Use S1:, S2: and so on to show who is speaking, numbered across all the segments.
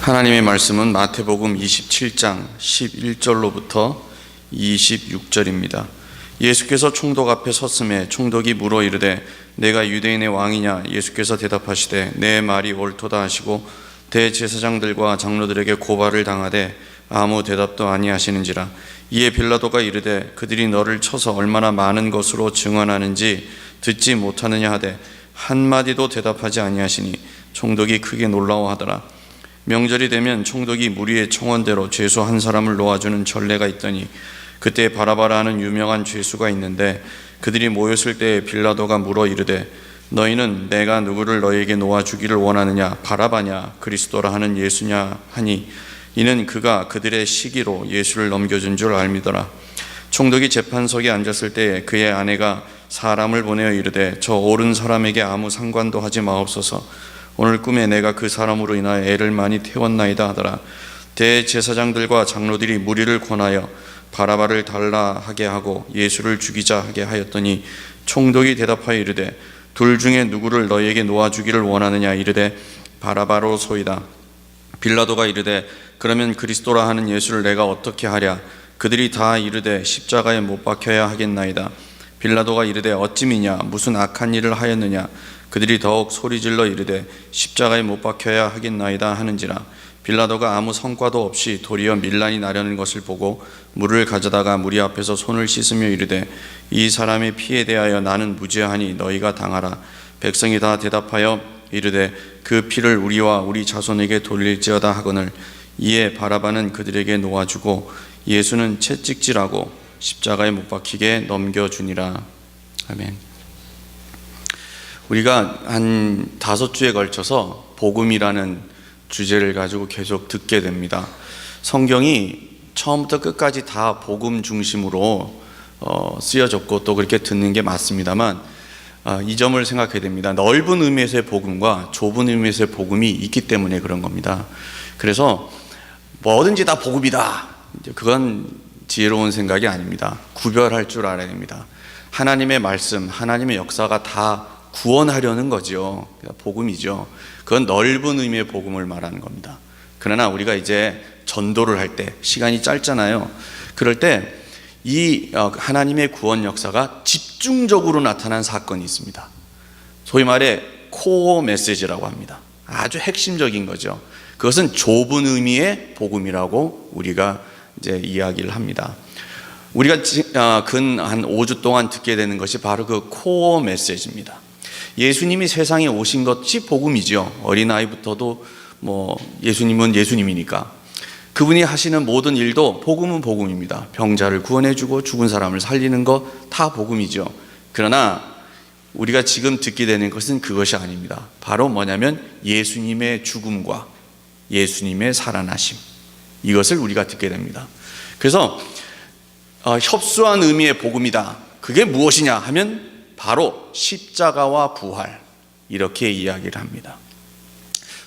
S1: 하나님의 말씀은 마태복음 27장 11절로부터 26절입니다. 예수께서 총독 앞에 섰음에 총독이 물어 이르되 내가 유대인의 왕이냐? 예수께서 대답하시되 내 말이 옳도다 하시고 대제사장들과 장로들에게 고발을 당하되 아무 대답도 아니하시는지라. 이에 빌라도가 이르되 그들이 너를 쳐서 얼마나 많은 것으로 증언하는지 듣지 못하느냐 하되 한마디도 대답하지 아니하시니 총독이 크게 놀라워하더라. 명절이 되면 총독이 무리의 청원대로 죄수 한 사람을 놓아주는 전례가 있더니 그때 바라바라 하는 유명한 죄수가 있는데 그들이 모였을 때 빌라도가 물어 이르되 너희는 내가 누구를 너희에게 놓아주기를 원하느냐? 바라바냐? 그리스도라 하는 예수냐? 하니 이는 그가 그들의 시기로 예수를 넘겨준 줄 알미더라. 총독이 재판석에 앉았을 때 그의 아내가 사람을 보내어 이르되 저 옳은 사람에게 아무 상관도 하지 마옵소서. 오늘 꿈에 내가 그 사람으로 인하여 애를 많이 태웠나이다 하더라. 대제사장들과 장로들이 무리를 권하여 바라바를 달라 하게 하고 예수를 죽이자 하게 하였더니 총독이 대답하여 이르되 둘 중에 누구를 너희에게 놓아주기를 원하느냐? 이르되 바라바로소이다. 빌라도가 이르되 그러면 그리스도라 하는 예수를 내가 어떻게 하랴? 그들이 다 이르되 십자가에 못 박혀야 하겠나이다. 빌라도가 이르되 어찌미냐? 무슨 악한 일을 하였느냐? 그들이 더욱 소리질러 이르되 십자가에 못 박혀야 하겠나이다 하는지라. 빌라도가 아무 성과도 없이 도리어 밀란이 나려는 것을 보고 물을 가져다가 무리 앞에서 손을 씻으며 이르되 이 사람의 피에 대하여 나는 무죄하니 너희가 당하라. 백성이 다 대답하여 이르되 그 피를 우리와 우리 자손에게 돌릴지어다 하거늘. 이에 바라바는 그들에게 놓아주고 예수는 채찍질하고 십자가에 못 박히게 넘겨주니라. 아멘. 우리가 한 5주에 걸쳐서 복음이라는 주제를 가지고 계속 듣게 됩니다. 성경이 처음부터 끝까지 다 복음 중심으로 쓰여졌고 또 그렇게 듣는 게 맞습니다만 이 점을 생각해야 됩니다. 넓은 의미에서의 복음과 좁은 의미에서의 복음이 있기 때문에 그런 겁니다. 그래서 뭐든지 다 복음이다, 그건 지혜로운 생각이 아닙니다. 구별할 줄 알아야 됩니다. 하나님의 말씀, 하나님의 역사가 다 구원하려는 거죠. 복음이죠. 그건 넓은 의미의 복음을 말하는 겁니다. 그러나 우리가 이제 전도를 할 때 시간이 짧잖아요. 그럴 때 이 하나님의 구원 역사가 집중적으로 나타난 사건이 있습니다. 소위 말해 코어 메시지라고 합니다. 아주 핵심적인 거죠. 그것은 좁은 의미의 복음이라고 우리가 이제 이야기를 합니다. 우리가 근 한 5주 동안 듣게 되는 것이 바로 그 코어 메시지입니다. 예수님이 세상에 오신 것이 복음이죠. 어린아이부터도 예수님은 예수님이니까 그분이 하시는 모든 일도 복음은 복음입니다. 병자를 구원해주고 죽은 사람을 살리는 거 다 복음이죠. 그러나 우리가 지금 듣게 되는 것은 그것이 아닙니다. 바로 뭐냐면 예수님의 죽음과 예수님의 살아나심, 이것을 우리가 듣게 됩니다. 그래서 협소한 의미의 복음이다. 그게 무엇이냐 하면 바로 십자가와 부활, 이렇게 이야기를 합니다.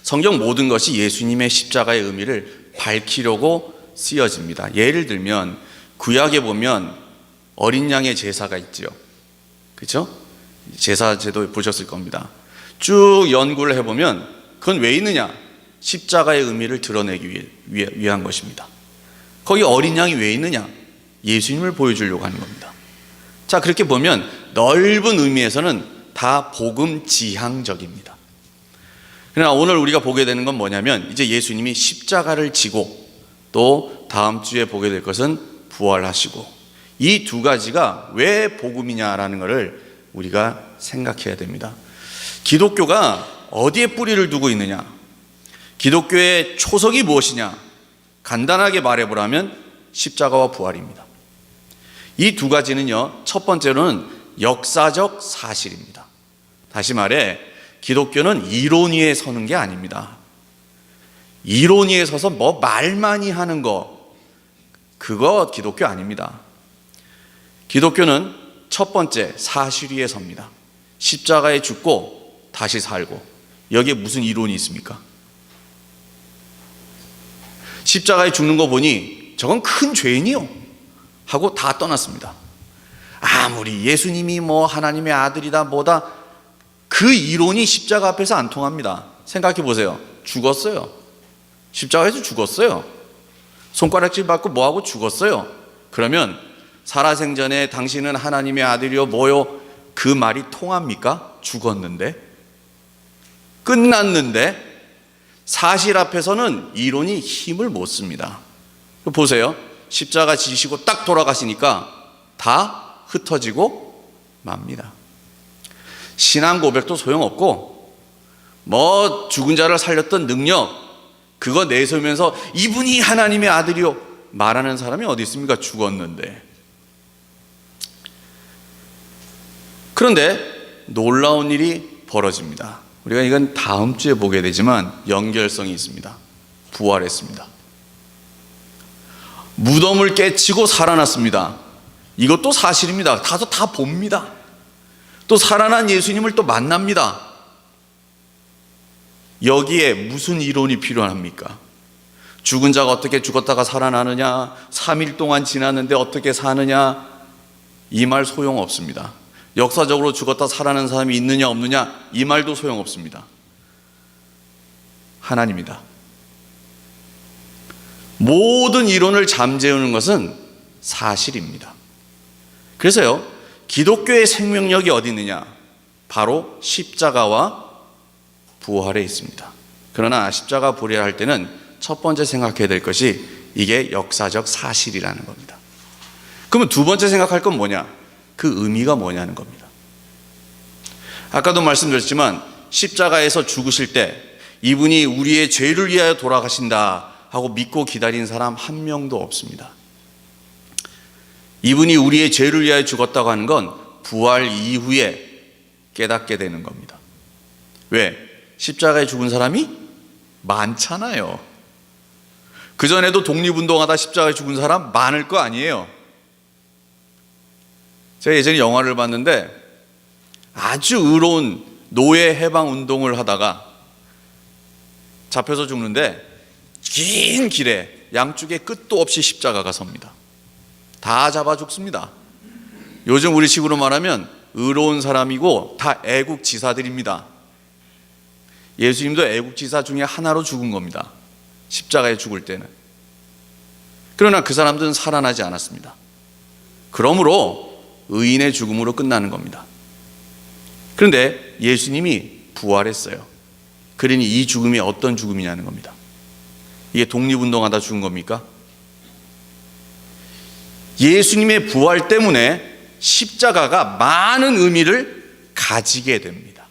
S1: 성경 모든 것이 예수님의 십자가의 의미를 밝히려고 쓰여집니다. 예를 들면 구약에 보면 어린 양의 제사가 있죠. 그렇죠? 제사제도 보셨을 겁니다. 쭉 연구를 해보면 그건 왜 있느냐? 십자가의 의미를 드러내기 위한 것입니다. 거기 어린 양이 왜 있느냐? 예수님을 보여주려고 하는 겁니다. 자, 그렇게 보면 넓은 의미에서는 다 복음 지향적입니다. 그러나 오늘 우리가 보게 되는 건 뭐냐면 이제 예수님이 십자가를 지고 또 다음 주에 보게 될 것은 부활하시고, 이 두 가지가 왜 복음이냐라는 것을 우리가 생각해야 됩니다. 기독교가 어디에 뿌리를 두고 있느냐? 기독교의 초석이 무엇이냐? 간단하게 말해보라면 십자가와 부활입니다. 이 두 가지는요, 첫 번째로는 역사적 사실입니다. 다시 말해 기독교는 이론 위에 서는 게 아닙니다. 이론 위에 서서 말 많이 하는 거, 그거 기독교 아닙니다. 기독교는 첫 번째 사실 위에 섭니다. 십자가에 죽고 다시 살고, 여기에 무슨 이론이 있습니까? 십자가에 죽는 거 보니 저건 큰 죄인이요 하고 다 떠났습니다. 아무리 예수님이 하나님의 아들이다 뭐다, 그 이론이 십자가 앞에서 안 통합니다. 생각해 보세요. 죽었어요. 십자가에서 죽었어요. 손가락질 받고 뭐하고 죽었어요. 그러면 살아생전에 당신은 하나님의 아들이요 뭐요, 그 말이 통합니까? 죽었는데, 끝났는데. 사실 앞에서는 이론이 힘을 못 씁니다. 보세요. 십자가 지시고 딱 돌아가시니까 다 흩어지고 맙니다. 신앙 고백도 소용없고, 뭐 죽은 자를 살렸던 능력 그거 내세우면서 이분이 하나님의 아들이요 말하는 사람이 어디 있습니까? 죽었는데. 그런데 놀라운 일이 벌어집니다. 우리가 이건 다음 주에 보게 되지만 연결성이 있습니다. 부활했습니다. 무덤을 깨치고 살아났습니다. 이것도 사실입니다. 가서 다 봅니다. 또 살아난 예수님을 또 만납니다. 여기에 무슨 이론이 필요합니까? 죽은 자가 어떻게 죽었다가 살아나느냐, 3일 동안 지났는데 어떻게 사느냐, 이 말 소용없습니다. 역사적으로 죽었다 살아난 사람이 있느냐 없느냐, 이 말도 소용없습니다. 하나님이다. 모든 이론을 잠재우는 것은 사실입니다. 그래서요, 기독교의 생명력이 어디 있느냐? 바로 십자가와 부활에 있습니다. 그러나 십자가 부활할 때는 첫 번째 생각해야 될 것이 이게 역사적 사실이라는 겁니다. 그러면 두 번째 생각할 건 뭐냐? 그 의미가 뭐냐는 겁니다. 아까도 말씀드렸지만 십자가에서 죽으실 때 이분이 우리의 죄를 위하여 돌아가신다 하고 믿고 기다린 사람 한 명도 없습니다. 이분이 우리의 죄를 위하여 죽었다고 하는 건 부활 이후에 깨닫게 되는 겁니다. 왜? 십자가에 죽은 사람이 많잖아요. 그전에도 독립운동하다 십자가에 죽은 사람 많을 거 아니에요. 제가 예전에 영화를 봤는데 아주 의로운 노예 해방 운동을 하다가 잡혀서 죽는데 긴 길에 양쪽에 끝도 없이 십자가가 섭니다. 다 잡아 죽습니다. 요즘 우리 식으로 말하면 의로운 사람이고 다 애국지사들입니다. 예수님도 애국지사 중에 하나로 죽은 겁니다. 십자가에 죽을 때는. 그러나 그 사람들은 살아나지 않았습니다. 그러므로 의인의 죽음으로 끝나는 겁니다. 그런데 예수님이 부활했어요. 그러니 이 죽음이 어떤 죽음이냐는 겁니다. 이게 독립운동하다 죽은 겁니까? 예수님의 부활 때문에 십자가가 많은 의미를 가지게 됩니다.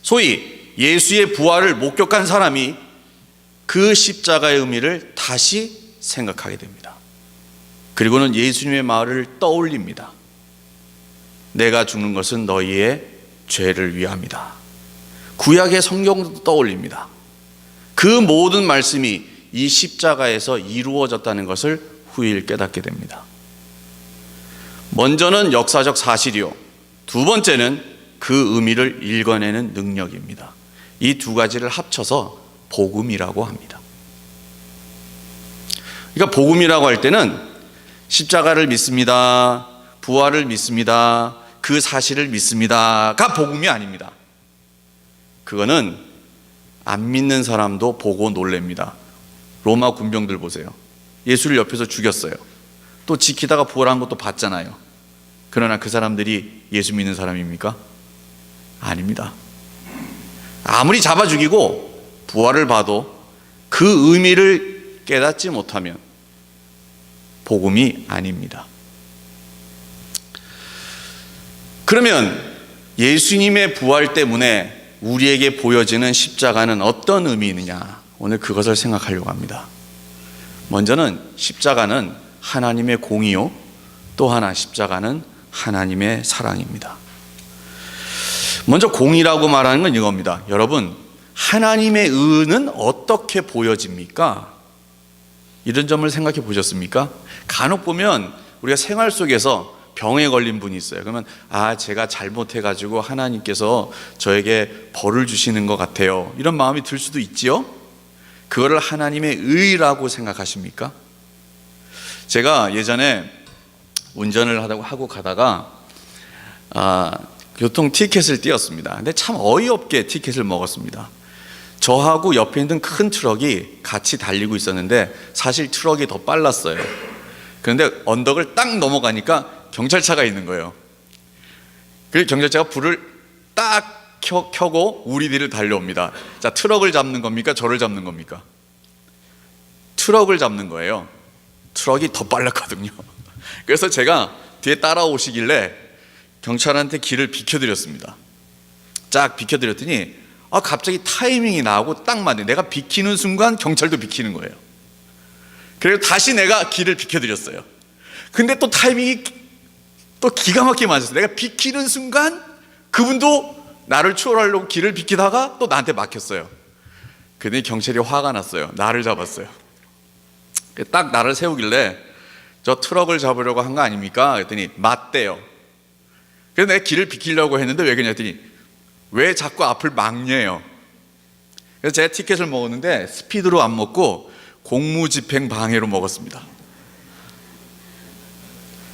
S1: 소위 예수의 부활을 목격한 사람이 그 십자가의 의미를 다시 생각하게 됩니다. 그리고는 예수님의 말을 떠올립니다. 내가 죽는 것은 너희의 죄를 위함이다. 구약의 성경도 떠올립니다. 그 모든 말씀이 이 십자가에서 이루어졌다는 것을 후일 깨닫게 됩니다. 먼저는 역사적 사실이요, 두 번째는 그 의미를 읽어내는 능력입니다. 이 두 가지를 합쳐서 복음이라고 합니다. 그러니까 복음이라고 할 때는 십자가를 믿습니다, 부활을 믿습니다, 그 사실을 믿습니다가 복음이 아닙니다. 그거는 안 믿는 사람도 보고 놀랍니다. 로마 군병들 보세요. 예수를 옆에서 죽였어요. 또 지키다가 부활한 것도 봤잖아요. 그러나 그 사람들이 예수 믿는 사람입니까? 아닙니다. 아무리 잡아 죽이고 부활을 봐도 그 의미를 깨닫지 못하면 복음이 아닙니다. 그러면 예수님의 부활 때문에 우리에게 보여지는 십자가는 어떤 의미이느냐, 오늘 그것을 생각하려고 합니다. 먼저는 십자가는 하나님의 공의요, 또 하나 십자가는 하나님의 사랑입니다. 먼저 공의라고 말하는 건 이겁니다. 여러분, 하나님의 의는 어떻게 보여집니까? 이런 점을 생각해 보셨습니까? 간혹 보면 우리가 생활 속에서 병에 걸린 분이 있어요. 그러면 제가 잘못해가지고 하나님께서 저에게 벌을 주시는 것 같아요, 이런 마음이 들 수도 있지요. 그거를 하나님의 의라고 생각하십니까? 제가 예전에 운전을 하고 가다가 교통 티켓을 띄었습니다. 근데 참 어이없게 티켓을 먹었습니다. 저하고 옆에 있는 큰 트럭이 같이 달리고 있었는데 사실 트럭이 더 빨랐어요. 그런데 언덕을 딱 넘어가니까 경찰차가 있는 거예요. 그래서 경찰차가 불을 딱 켜고 우리 뒤를 달려옵니다. 자, 트럭을 잡는 겁니까? 저를 잡는 겁니까? 트럭을 잡는 거예요. 트럭이 더 빨랐거든요. 그래서 제가 뒤에 따라오시길래 경찰한테 길을 비켜드렸습니다. 쫙 비켜드렸더니 갑자기 타이밍이 나하고 딱 맞네. 내가 비키는 순간 경찰도 비키는 거예요. 그래서 다시 내가 길을 비켜드렸어요. 근데 또 타이밍이 또 기가 막히게 맞았어요. 내가 비키는 순간 그분도 나를 추월하려고 길을 비키다가 또 나한테 막혔어요. 그랬더니 경찰이 화가 났어요. 나를 잡았어요. 딱 나를 세우길래 저 트럭을 잡으려고 한 거 아닙니까? 그랬더니 맞대요. 그래서 내가 길을 비키려고 했는데 왜 그러냐 했더니 왜 자꾸 앞을 막냐요. 그래서 제가 티켓을 먹었는데 스피드로 안 먹고 공무집행 방해로 먹었습니다.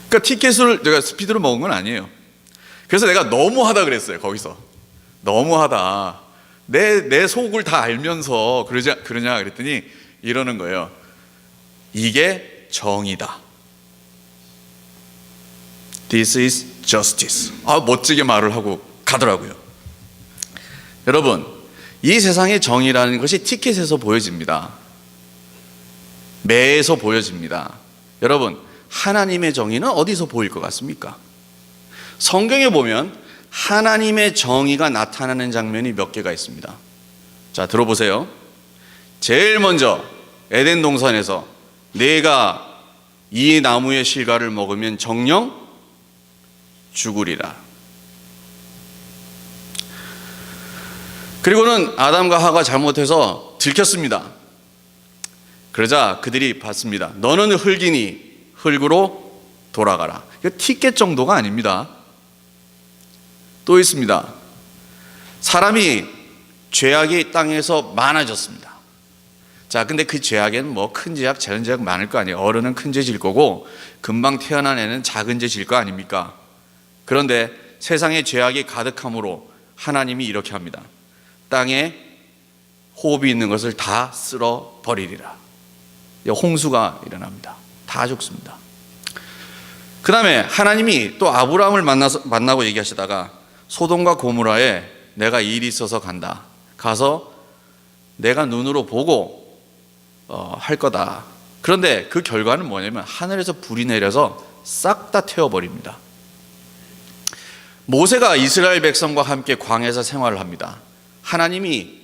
S1: 그러니까 티켓을 내가 스피드로 먹은 건 아니에요. 그래서 내가 너무하다 그랬어요. 거기서 너무하다. 내 속을 다 알면서 그러냐 그랬더니 이러는 거예요. 이게 정의다. This is justice. 멋지게 말을 하고 가더라고요. 여러분, 이 세상의 정의라는 것이 티켓에서 보여집니다. 매에서 보여집니다. 여러분, 하나님의 정의는 어디서 보일 것 같습니까? 성경에 보면 하나님의 정의가 나타나는 장면이 몇 개가 있습니다. 자, 들어보세요. 제일 먼저 에덴 동산에서 내가 이 나무의 실과를 먹으면 정녕 죽으리라. 그리고는 아담과 하가 잘못해서 들켰습니다. 그러자 그들이 받습니다. 너는 흙이니 흙으로 돌아가라. 이거 티켓 정도가 아닙니다. 또 있습니다. 사람이 죄악이 땅에서 많아졌습니다. 자, 근데 그 죄악에는 뭐 큰 죄악, 작은 죄악 많을 거 아니에요. 어른은 큰 죄 질 거고 금방 태어난 애는 작은 죄 질 거 아닙니까? 그런데 세상에 죄악이 가득함으로 하나님이 이렇게 합니다. 땅에 호흡이 있는 것을 다 쓸어 버리리라. 홍수가 일어납니다. 다 죽습니다. 그 다음에 하나님이 또 아브라함을 만나고 얘기하시다가 소돔과 고모라에 내가 일이 있어서 간다. 가서 내가 눈으로 보고 할 거다. 그런데 그 결과는 뭐냐면 하늘에서 불이 내려서 싹 다 태워버립니다. 모세가 이스라엘 백성과 함께 광야에서 생활을 합니다. 하나님이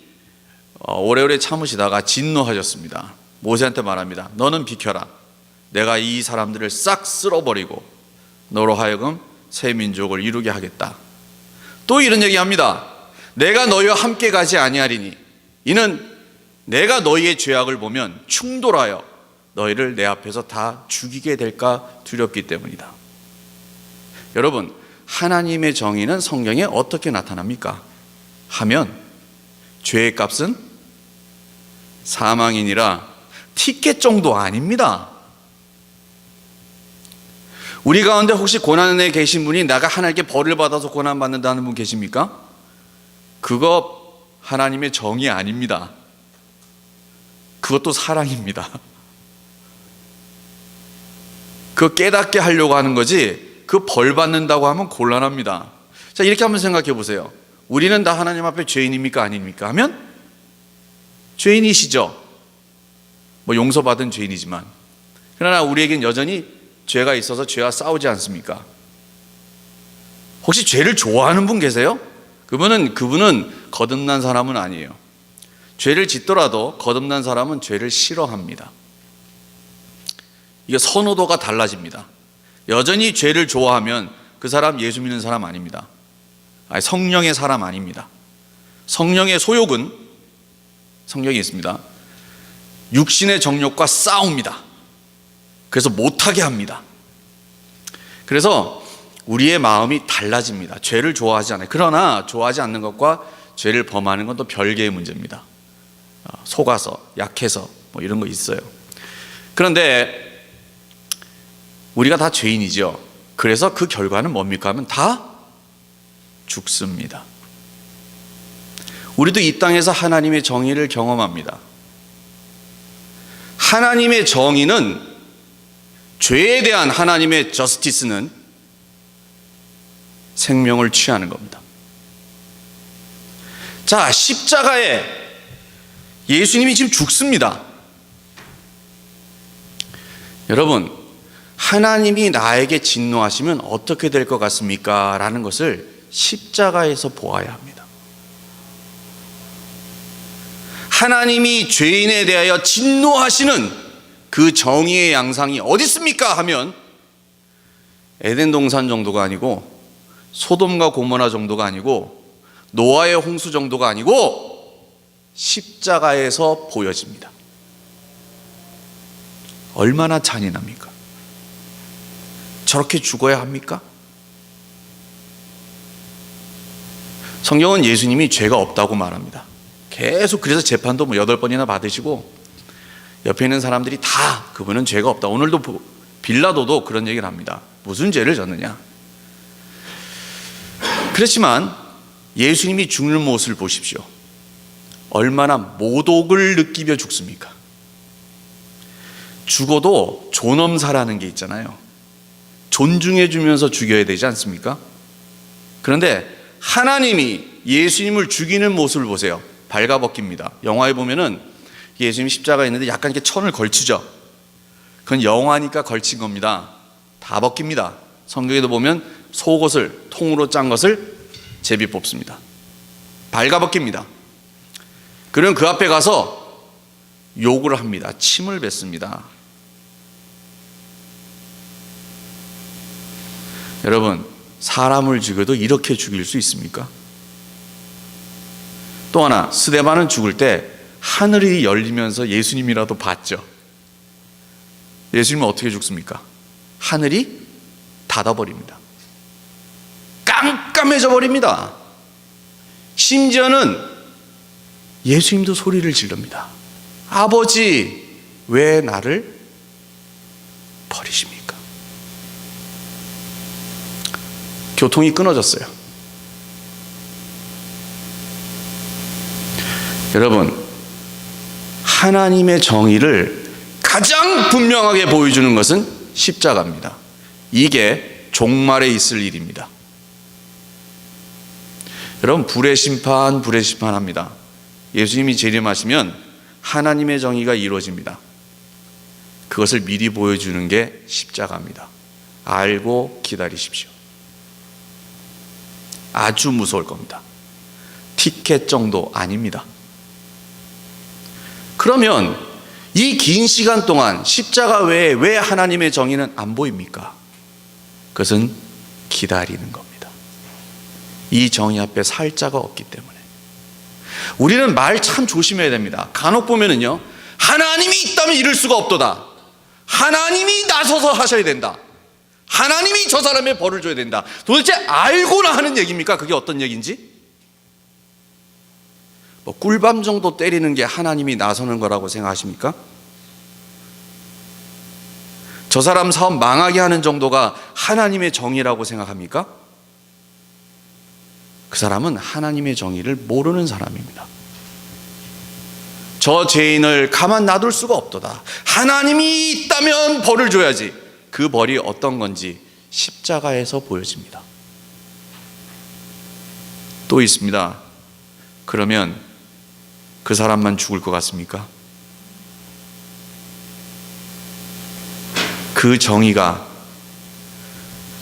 S1: 오래오래 참으시다가 진노하셨습니다. 모세한테 말합니다. 너는 비켜라. 내가 이 사람들을 싹 쓸어버리고 너로 하여금 새 민족을 이루게 하겠다. 또 이런 얘기합니다. 내가 너희와 함께 가지 아니하리니 이는 내가 너희의 죄악을 보면 충돌하여 너희를 내 앞에서 다 죽이게 될까 두렵기 때문이다. 여러분, 하나님의 정의는 성경에 어떻게 나타납니까? 하면 죄의 값은 사망이니라. 티켓 정도 아닙니다. 우리 가운데 혹시 고난에 계신 분이 내가 하나님께 벌을 받아서 고난받는다는 분 계십니까? 그거 하나님의 정의 아닙니다. 그것도 사랑입니다. 그거 깨닫게 하려고 하는 거지 그 벌 받는다고 하면 곤란합니다. 자, 이렇게 한번 생각해 보세요. 우리는 다 하나님 앞에 죄인입니까? 아닙니까? 하면 죄인이시죠. 뭐 용서받은 죄인이지만 그러나 우리에겐 여전히 죄가 있어서 죄와 싸우지 않습니까? 혹시 죄를 좋아하는 분 계세요? 그분은 거듭난 사람은 아니에요. 죄를 짓더라도 거듭난 사람은 죄를 싫어합니다. 이게 선호도가 달라집니다. 여전히 죄를 좋아하면 그 사람 예수 믿는 사람 아닙니다. 성령의 사람 아닙니다. 성령의 소욕은 성경에 있습니다. 육신의 정욕과 싸웁니다. 그래서 못하게 합니다. 그래서 우리의 마음이 달라집니다. 죄를 좋아하지 않아요. 그러나 좋아하지 않는 것과 죄를 범하는 건 또 별개의 문제입니다. 속아서, 약해서 뭐 이런 거 있어요. 그런데 우리가 다 죄인이죠. 그래서 그 결과는 뭡니까 하면 다 죽습니다. 우리도 이 땅에서 하나님의 정의를 경험합니다. 하나님의 정의는, 죄에 대한 하나님의 저스티스는 생명을 취하는 겁니다. 자, 십자가에 예수님이 지금 죽습니다. 여러분, 하나님이 나에게 진노하시면 어떻게 될 것 같습니까? 라는 것을 십자가에서 보아야 합니다. 하나님이 죄인에 대하여 진노하시는 그 정의의 양상이 어디 있습니까? 하면 에덴 동산 정도가 아니고, 소돔과 고모라 정도가 아니고, 노아의 홍수 정도가 아니고 십자가에서 보여집니다. 얼마나 잔인합니까? 저렇게 죽어야 합니까? 성경은 예수님이 죄가 없다고 말합니다. 계속 그래서 재판도 8번이나 받으시고, 옆에 있는 사람들이 다 그분은 죄가 없다. 오늘도 빌라도도 그런 얘기를 합니다. 무슨 죄를 졌느냐? 그렇지만 예수님이 죽는 모습을 보십시오. 얼마나 모독을 느끼며 죽습니까? 죽어도 존엄사라는 게 있잖아요. 존중해 주면서 죽여야 되지 않습니까? 그런데 하나님이 예수님을 죽이는 모습을 보세요. 발가벗깁니다. 영화에 보면은 예수님이 십자가에 있는데 약간 이렇게 천을 걸치죠. 그건 영화니까 걸친 겁니다. 다 벗깁니다. 성경에도 보면 속옷을, 통으로 짠 것을 제비 뽑습니다. 발가벗깁니다. 그러면 그 앞에 가서 욕을 합니다. 침을 뱉습니다. 여러분, 사람을 죽여도 이렇게 죽일 수 있습니까? 또 하나, 스데반은 죽을 때 하늘이 열리면서 예수님이라도 봤죠. 예수님은 어떻게 죽습니까? 하늘이 닫아버립니다. 깜깜해져 버립니다. 심지어는 예수님도 소리를 지릅니다. 아버지, 왜 나를 버리십니까? 교통이 끊어졌어요. 여러분, 하나님의 정의를 가장 분명하게 보여주는 것은 십자가입니다. 이게 종말에 있을 일입니다. 여러분, 불의 심판 합니다. 예수님이 재림하시면 하나님의 정의가 이루어집니다. 그것을 미리 보여주는 게 십자가입니다. 알고 기다리십시오. 아주 무서울 겁니다. 티켓 정도 아닙니다. 그러면 이 긴 시간 동안 십자가 외에 왜 하나님의 정의는 안 보입니까? 그것은 기다리는 겁니다. 이 정의 앞에 살 자가 없기 때문에. 우리는 말 참 조심해야 됩니다. 간혹 보면은요, 하나님이 있다면 이럴 수가 없도다. 하나님이 나서서 하셔야 된다. 하나님이 저 사람의 벌을 줘야 된다. 도대체 알고나 하는 얘기입니까? 그게 어떤 얘기인지? 꿀밤 정도 때리는 게 하나님이 나서는 거라고 생각하십니까? 저 사람 사업 망하게 하는 정도가 하나님의 정의라고 생각합니까? 그 사람은 하나님의 정의를 모르는 사람입니다. 저 죄인을 가만 놔둘 수가 없도다. 하나님이 있다면 벌을 줘야지. 그 벌이 어떤 건지 십자가에서 보여집니다. 또 있습니다. 그러면 그 사람만 죽을 것 같습니까? 그 정의가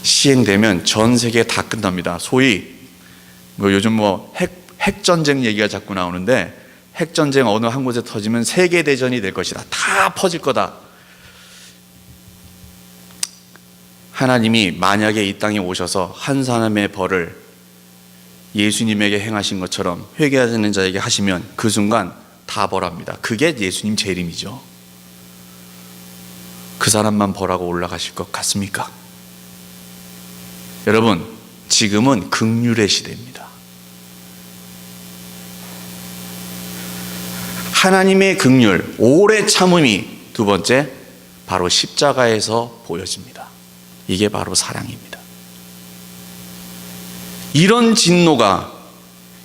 S1: 시행되면 전 세계 다 끝납니다. 소위 요즘 핵전쟁 얘기가 자꾸 나오는데, 핵전쟁 어느 한 곳에 터지면 세계대전이 될 것이다. 다 퍼질 거다. 하나님이 만약에 이 땅에 오셔서 한 사람의 벌을 예수님에게 행하신 것처럼 회개하는 자에게 하시면 그 순간 다 벌합니다. 그게 예수님 재림이죠. 그 사람만 벌하고 올라가실 것 같습니까? 여러분, 지금은 긍휼의 시대입니다. 하나님의 긍휼, 오래 참음이 두 번째, 바로 십자가에서 보여집니다. 이게 바로 사랑입니다. 이런 진노가,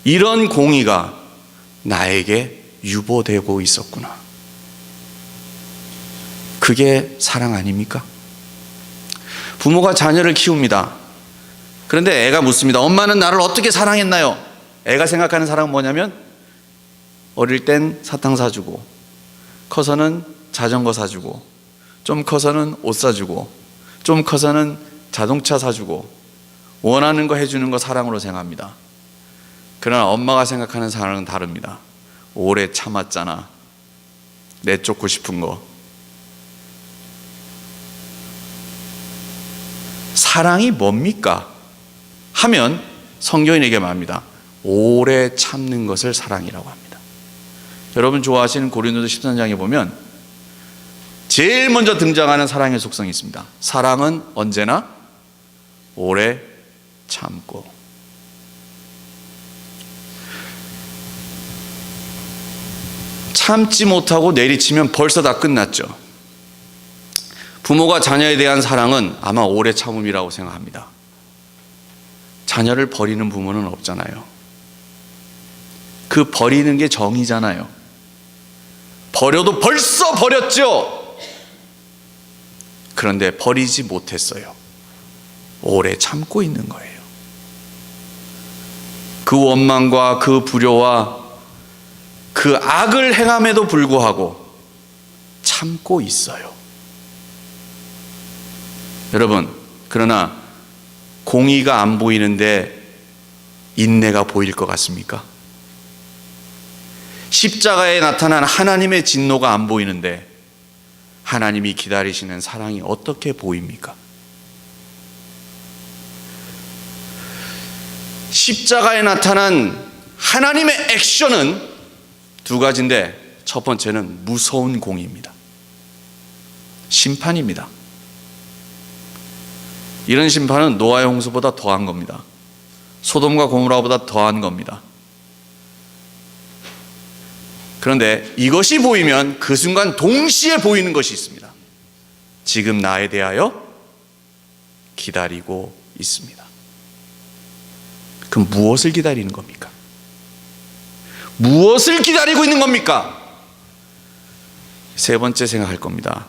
S1: 이런 공의가 나에게 유보되고 있었구나. 그게 사랑 아닙니까? 부모가 자녀를 키웁니다. 그런데 애가 묻습니다. 엄마는 나를 어떻게 사랑했나요? 애가 생각하는 사랑은 뭐냐면 어릴 땐 사탕 사주고, 커서는 자전거 사주고, 좀 커서는 옷 사주고, 좀 커서는 자동차 사주고, 원하는 거 해주는 거 사랑으로 생각합니다. 그러나 엄마가 생각하는 사랑은 다릅니다. 오래 참았잖아. 내쫓고 싶은 거. 사랑이 뭡니까? 하면 성경이 얘기 말합니다. 오래 참는 것을 사랑이라고 합니다. 여러분 좋아하시는 고린도서 13장에 보면 제일 먼저 등장하는 사랑의 속성이 있습니다. 사랑은 언제나 오래 참고. 참지 못하고 내리치면 벌써 다 끝났죠. 부모가 자녀에 대한 사랑은 아마 오래 참음이라고 생각합니다. 자녀를 버리는 부모는 없잖아요. 그 버리는 게 정이잖아요. 버려도 벌써 버렸죠. 그런데 버리지 못했어요. 오래 참고 있는 거예요. 그 원망과 그 불효와 그 악을 행함에도 불구하고 참고 있어요. 여러분, 그러나 공의가 안 보이는데 인내가 보일 것 같습니까? 십자가에 나타난 하나님의 진노가 안 보이는데 하나님이 기다리시는 사랑이 어떻게 보입니까? 십자가에 나타난 하나님의 액션은 두 가지인데, 첫 번째는 무서운 공의입니다. 심판입니다. 이런 심판은 노아의 홍수보다 더한 겁니다. 소돔과 고모라보다 더한 겁니다. 그런데 이것이 보이면 그 순간 동시에 보이는 것이 있습니다. 지금 나에 대하여 기다리고 있습니다. 그럼 무엇을 기다리는 겁니까? 무엇을 기다리고 있는 겁니까? 세 번째 생각할 겁니다.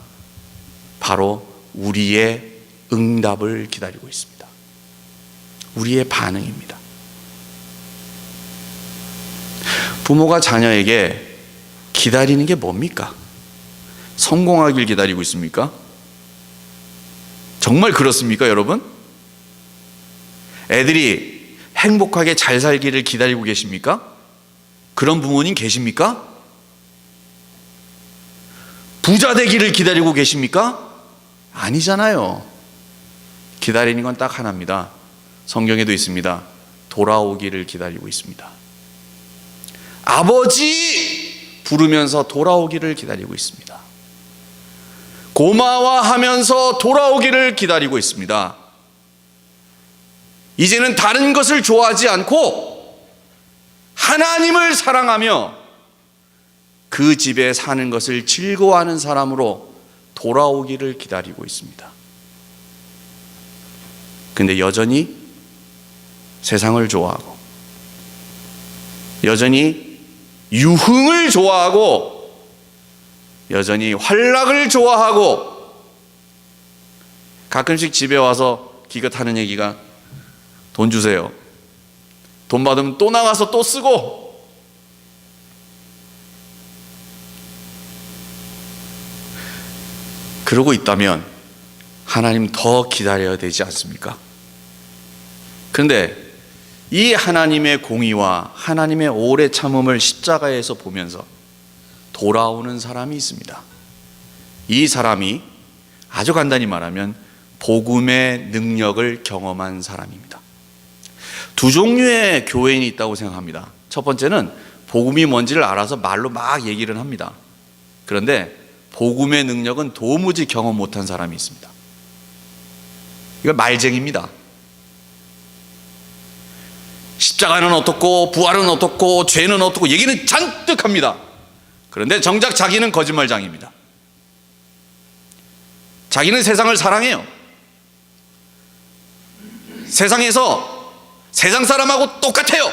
S1: 바로 우리의 응답을 기다리고 있습니다. 우리의 반응입니다. 부모가 자녀에게 기다리는 게 뭡니까? 성공하길 기다리고 있습니까? 정말 그렇습니까, 여러분? 애들이 행복하게 잘 살기를 기다리고 계십니까? 그런 부모님 계십니까? 부자 되기를 기다리고 계십니까? 아니잖아요. 기다리는 건 딱 하나입니다. 성경에도 있습니다. 돌아오기를 기다리고 있습니다. 아버지 부르면서 돌아오기를 기다리고 있습니다. 고마워하면서 돌아오기를 기다리고 있습니다. 이제는 다른 것을 좋아하지 않고 하나님을 사랑하며 그 집에 사는 것을 즐거워하는 사람으로 돌아오기를 기다리고 있습니다. 근데 여전히 세상을 좋아하고, 여전히 유흥을 좋아하고, 여전히 환락을 좋아하고, 가끔씩 집에 와서 기껏하는 얘기가 돈 주세요. 돈 받으면 또 나가서 또 쓰고, 그러고 있다면 하나님 더 기다려야 되지 않습니까? 그런데 이 하나님의 공의와 하나님의 오래 참음을 십자가에서 보면서 돌아오는 사람이 있습니다. 이 사람이 아주 간단히 말하면 복음의 능력을 경험한 사람입니다. 두 종류의 교회인이 있다고 생각합니다. 첫 번째는 복음이 뭔지를 알아서 말로 막 얘기를 합니다. 그런데 복음의 능력은 도무지 경험 못한 사람이 있습니다. 이건 말쟁이입니다. 십자가는 어떻고 부활은 어떻고 죄는 어떻고 얘기는 잔뜩 합니다. 그런데 정작 자기는 거짓말장입니다. 자기는 세상을 사랑해요. 세상에서 세상 사람하고 똑같아요.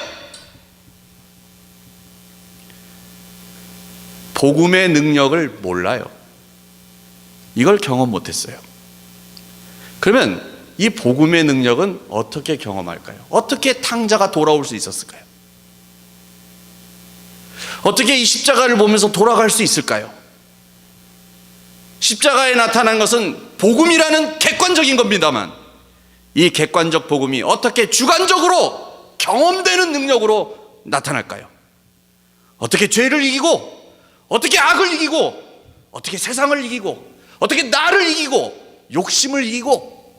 S1: 복음의 능력을 몰라요. 이걸 경험 못했어요. 그러면 이 복음의 능력은 어떻게 경험할까요? 어떻게 탕자가 돌아올 수 있었을까요? 어떻게 이 십자가를 보면서 돌아갈 수 있을까요? 십자가에 나타난 것은 복음이라는 객관적인 겁니다만, 이 객관적 복음이 어떻게 주관적으로 경험되는 능력으로 나타날까요? 어떻게 죄를 이기고, 어떻게 악을 이기고, 어떻게 세상을 이기고, 어떻게 나를 이기고, 욕심을 이기고,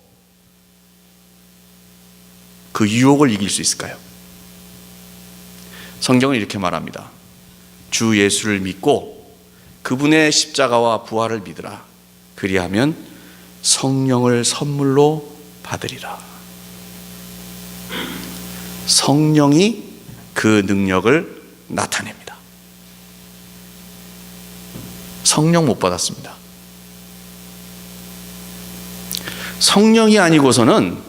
S1: 그 유혹을 이길 수 있을까요? 성경은 이렇게 말합니다. 주 예수를 믿고 그분의 십자가와 부활을 믿으라. 그리하면 성령을 선물로 받으리라. 성령이 그 능력을 나타냅니다. 성령 못 받았습니다. 성령이 아니고서는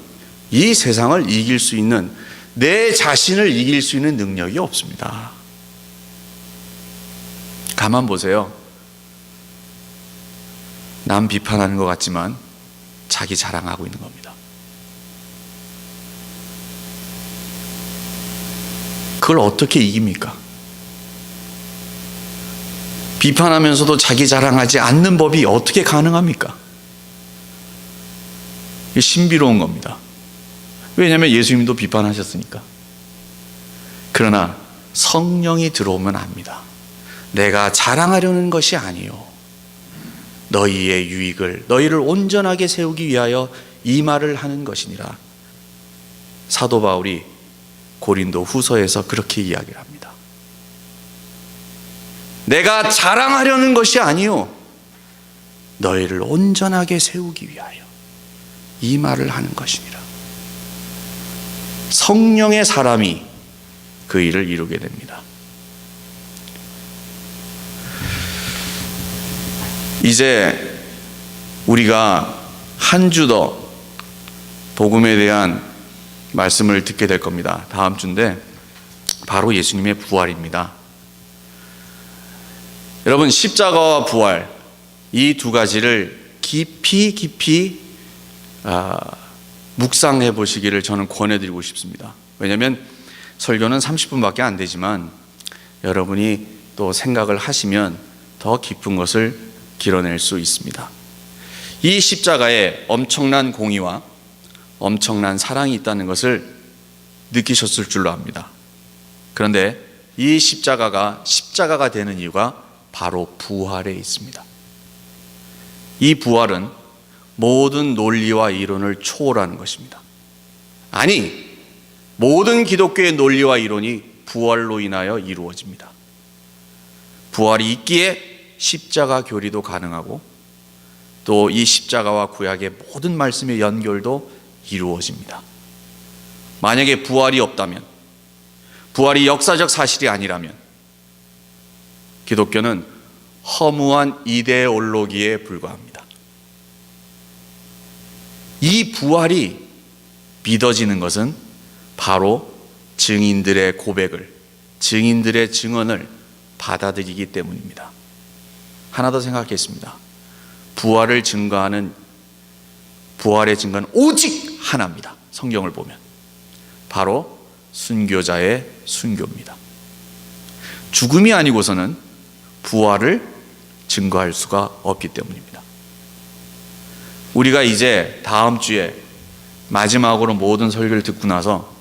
S1: 이 세상을 이길 수 있는, 내 자신을 이길 수 있는 능력이 없습니다. 가만 보세요. 남 비판하는 것 같지만 자기 자랑하고 있는 겁니다. 그걸 어떻게 이깁니까? 비판하면서도 자기 자랑하지 않는 법이 어떻게 가능합니까? 이게 신비로운 겁니다. 왜냐하면 예수님도 비판하셨으니까. 그러나 성령이 들어오면 압니다. 내가 자랑하려는 것이 아니요, 너희의 유익을, 너희를 온전하게 세우기 위하여 이 말을 하는 것이니라. 사도 바울이 고린도 후서에서 그렇게 이야기를 합니다. 내가 자랑하려는 것이 아니요, 너희를 온전하게 세우기 위하여 이 말을 하는 것이니라. 성령의 사람이 그 일을 이루게 됩니다. 이제 우리가 한 주 더 복음에 대한 말씀을 듣게 될 겁니다. 다음 주인데 바로 예수님의 부활입니다. 여러분, 십자가와 부활, 이 두 가지를 깊이 묵상해 보시기를 저는 권해드리고 싶습니다. 왜냐하면 설교는 30분밖에 안 되지만 여러분이 또 생각을 하시면 더 깊은 것을 길어낼 수 있습니다. 이 십자가에 엄청난 공의와 엄청난 사랑이 있다는 것을 느끼셨을 줄로 압니다. 그런데 이 십자가가 되는 이유가 바로 부활에 있습니다. 이 부활은 모든 논리와 이론을 초월하는 것입니다. 아니, 모든 기독교의 논리와 이론이 부활로 인하여 이루어집니다. 부활이 있기에 십자가 교리도 가능하고, 또 이 십자가와 구약의 모든 말씀의 연결도 이루어집니다. 만약에 부활이 없다면, 부활이 역사적 사실이 아니라면 기독교는 허무한 이데올로기에 불과합니다. 이 부활이 믿어지는 것은 바로 증인들의 고백을, 증인들의 증언을 받아들이기 때문입니다. 하나 더 생각했습니다. 부활의 증거는 오직 하나입니다. 성경을 보면 바로 순교자의 순교입니다. 죽음이 아니고서는 부활을 증거할 수가 없기 때문입니다. 우리가 이제 다음 주에 마지막으로 모든 설교를 듣고 나서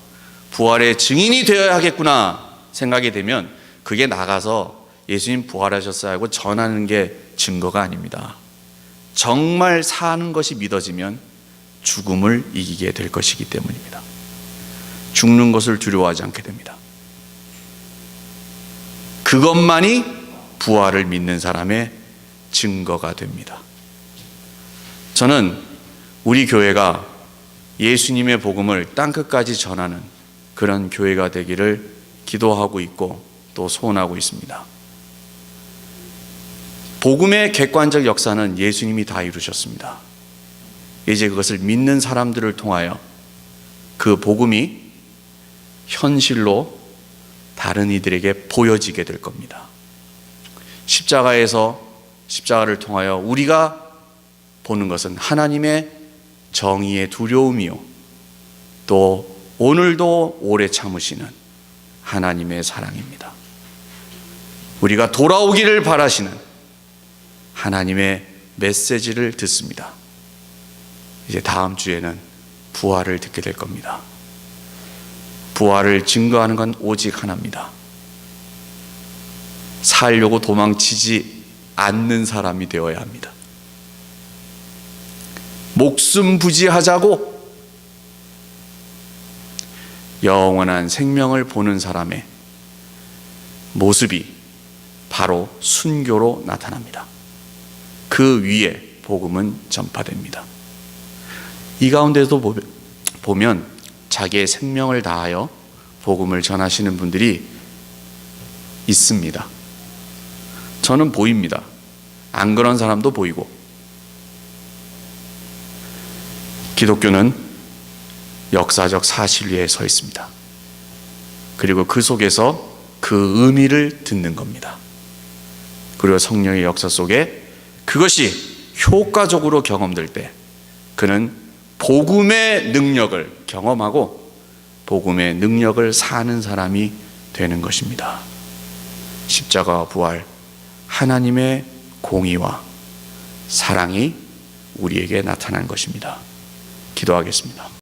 S1: 부활의 증인이 되어야 하겠구나 생각이 되면, 그게 나가서 예수님 부활하셨어요 하고 전하는 게 증거가 아닙니다. 정말 사는 것이 믿어지면 죽음을 이기게 될 것이기 때문입니다. 죽는 것을 두려워하지 않게 됩니다. 그것만이 부활을 믿는 사람의 증거가 됩니다. 저는 우리 교회가 예수님의 복음을 땅끝까지 전하는 그런 교회가 되기를 기도하고 있고 또 소원하고 있습니다. 복음의 객관적 역사는 예수님이 다 이루셨습니다. 이제 그것을 믿는 사람들을 통하여 그 복음이 현실로 다른 이들에게 보여지게 될 겁니다. 십자가를 통하여 우리가 보는 것은 하나님의 정의의 두려움이요, 또 오늘도 오래 참으시는 하나님의 사랑입니다. 우리가 돌아오기를 바라시는 하나님의 메시지를 듣습니다. 이제 다음 주에는 부활을 듣게 될 겁니다. 부활을 증거하는 건 오직 하나입니다. 살려고 도망치지 않는 사람이 되어야 합니다. 목숨 부지하자고 영원한 생명을 보는 사람의 모습이 바로 순교로 나타납니다. 그 위에 복음은 전파됩니다. 이 가운데도 보면 자기의 생명을 다하여 복음을 전하시는 분들이 있습니다. 저는 보입니다. 안 그런 사람도 보이고. 기독교는 역사적 사실 위에 서 있습니다. 그리고 그 속에서 그 의미를 듣는 겁니다. 그리고 성령의 역사 속에 그것이 효과적으로 경험될 때 그는 복음의 능력을 경험하고 복음의 능력을 사는 사람이 되는 것입니다. 십자가와 부활, 하나님의 공의와 사랑이 우리에게 나타난 것입니다. 기도하겠습니다.